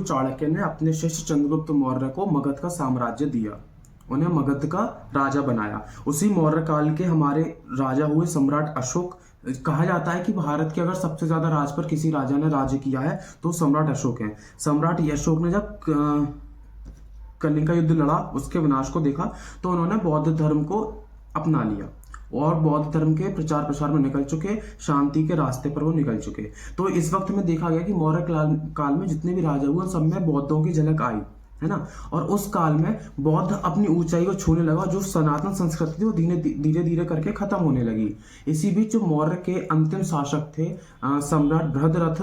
चाणक्य ने अपने शिष्य चंद्रगुप्त मौर्य को मगध का साम्राज्य दिया, उन्हें मगध का राजा बनाया। उसी मौर्य काल के हमारे राजा हुए सम्राट अशोक। कहा जाता है कि भारत के अगर सबसे ज्यादा राज पर किसी राजा ने राज्य किया है तो सम्राट अशोक है। सम्राट अशोक ने जब कलिंग का युद्ध लड़ा, उसके विनाश को देखा, तो उन्होंने बौद्ध धर्म को अपना लिया और बौद्ध धर्म के प्रचार प्रसार में निकल चुके, शांति के रास्ते पर वो निकल चुके। तो इस वक्त में देखा गया कि मौर्य काल में जितने भी राजा हुए सब में बौद्धों की झलक आई, है ना। और उस काल में बौद्ध अपनी ऊंचाई को छूने लगा, जो सनातन संस्कृति थी वो धीरे धीरे करके खत्म होने लगी। इसी बीच जो मौर्य के अंतिम शासक थे सम्राट बृहद्रथ,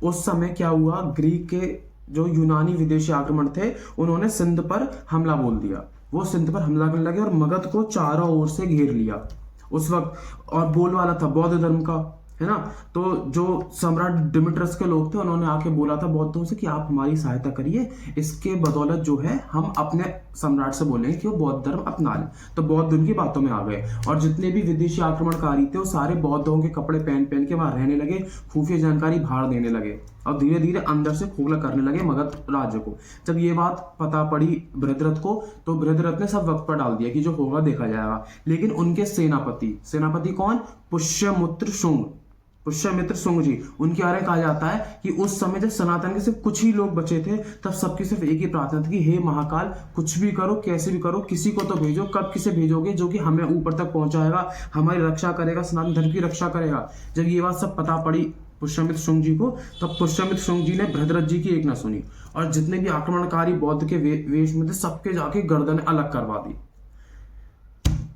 उस समय क्या हुआ, ग्रीक के जो यूनानी विदेशी आक्रमण थे उन्होंने सिंध पर हमला बोल दिया। वो सिंध पर हमला करने लगे और मगध को चारों ओर से घेर लिया उस वक्त। और बोलबाला था बौद्ध धर्म का, है ना। तो जो सम्राट डिमिट्रस के लोग थे उन्होंने आके बोला था बौद्धों से कि आप हमारी सहायता करिए, इसके बदौलत जो है हम अपने सम्राट से बोलेंगे कि वो बौद्ध धर्म अपना लें। तो बौद्ध उनकी बातों में आ गए और जितने भी विदेशी आक्रमणकारी थे वो सारे बौद्धों के कपड़े पहन पहन के वहां रहने लगे, खुफिया जानकारी बाहर देने लगे और धीरे धीरे अंदर से खोखला करने लगे मगध राज्य को। जब ये बात पता पड़ी बृहद्रथ को, तो बृहद्रथ ने सब वक्त पर डाल दिया कि जो होगा देखा जाएगा। लेकिन उनके सेनापति कौन, पुष्यमित्र शुंग जी, उनके बारे में कहा जाता है कि उस समय जब सनातन के सिर्फ कुछ ही लोग बचे थे, तब सबकी सिर्फ एक ही प्रार्थना थी कि हे महाकाल, कुछ भी करो, कैसे भी करो, किसी को तो भेजो, कब किसे भेजोगे जो कि हमें ऊपर तक पहुंचाएगा, हमारी रक्षा करेगा, सनातन धर्म की रक्षा करेगा। जब ये बात सब पता पड़ी पुष्यमित्र शुंग जी को, तब पुष्यमित्र शुंग जी ने बृहद्रथ जी की एक ना सुनी और जितने भी आक्रमणकारी बौद्ध के वेश में थे सबके जाके गर्दनें अलग करवा दी।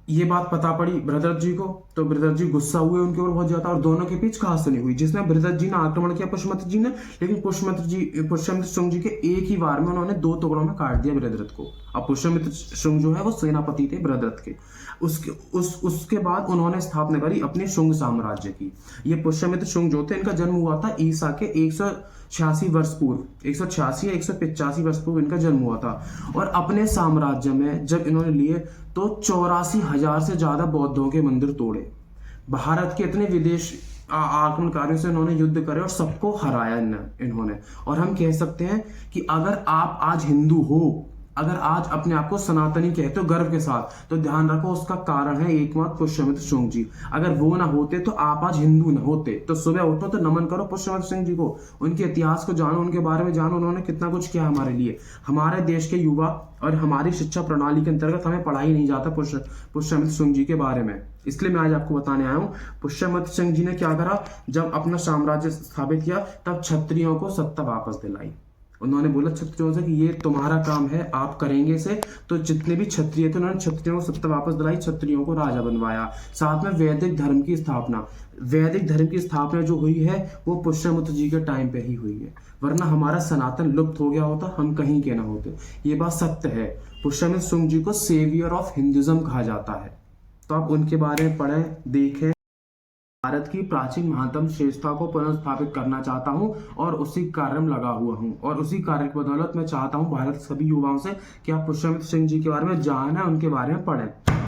ये बात पता पड़ी बृहद्रथ जी को, तो बृहद्रथ जी गुस्सा हुए उनके ऊपर बहुत ज्यादा और दोनों के बीच कहासुनी हुई, जिसमें बृहद्रथ जी ने आक्रमण किया पुष्यमित्र जी ने, लेकिन पुष्यमित्र शुंग जी के एक ही वार में उन्होंने 2 टुकड़ों में काट दिया बृहद्रथ को। अब पुष्यमित्र शुंग जो है वो सेनापति थे बृहद्रथ के। उसके बाद उन्होंने स्थापना करी अपने शुंग साम्राज्य की। ये पुष्यमित्र शुंग जो थे, इनका जन्म हुआ था ईसा के 186 वर्ष पूर्व, 186 या 185 वर्ष पूर्व इनका जन्म हुआ था। और अपने साम्राज्य में जब इन्होंने लिए तो 84,000 से ज्यादा बौद्धों के मंदिर तोड़े। भारत के इतने विदेश आक्रमणकारियों से इन्होंने युद्ध करे और सबको हराया इन्होंने। और हम कह सकते हैं कि अगर आप आज हिंदू हो, अगर आज अपने आप को सनातनी कहते हो गर्व के साथ, तो ध्यान रखो उसका कारण है एकमात्र पुष्यमित्र शुंग जी। अगर वो ना होते तो आप आज हिंदू ना होते। तो सुबह उठो तो नमन करो पुष्यमित्र शुंग जी को, उनके इतिहास को जानो, उनके बारे में जानो, उन्होंने कितना कुछ किया हमारे लिए। हमारे देश के युवा और हमारी शिक्षा प्रणाली के अंतर्गत हमें पढ़ाई नहीं जाता पुष्यमित्र शुंग जी के बारे में, इसलिए मैं आज आपको बताने आया हूँ। पुष्यमित्र शुंग जी ने क्या करा, जब अपना साम्राज्य स्थापित किया तब क्षत्रियों को सत्ता वापस दिलाई। उन्होंने बोला क्षत्रियों से कि ये तुम्हारा काम है, आप करेंगे इसे। तो जितने भी क्षत्रिय थे उन्होंने क्षत्रियों को सत्ता वापस दिलाई, क्षत्रियों को राजा बनवाया। साथ में वैदिक धर्म की स्थापना जो हुई है वो पुष्यमित्र जी के टाइम पे ही हुई है, वरना हमारा सनातन लुप्त हो गया होता, हम कहीं के ना होते। ये बात सत्य है। पुष्यमित्र शुंग जी को सेवियर ऑफ हिंदुइज्म कहा जाता है। तो आप उनके बारे में पढ़ें, देखें। भारत की प्राचीन महानतम श्रेष्ठता को पुनर्स्थापित करना चाहता हूं और उसी कार्य में लगा हुआ हूं। और उसी कार्य की बदौलत मैं चाहता हूं भारत सभी युवाओं से कि आप पुष्यमित्र शुंग जी के बारे में जानें, उनके बारे में पढ़ें।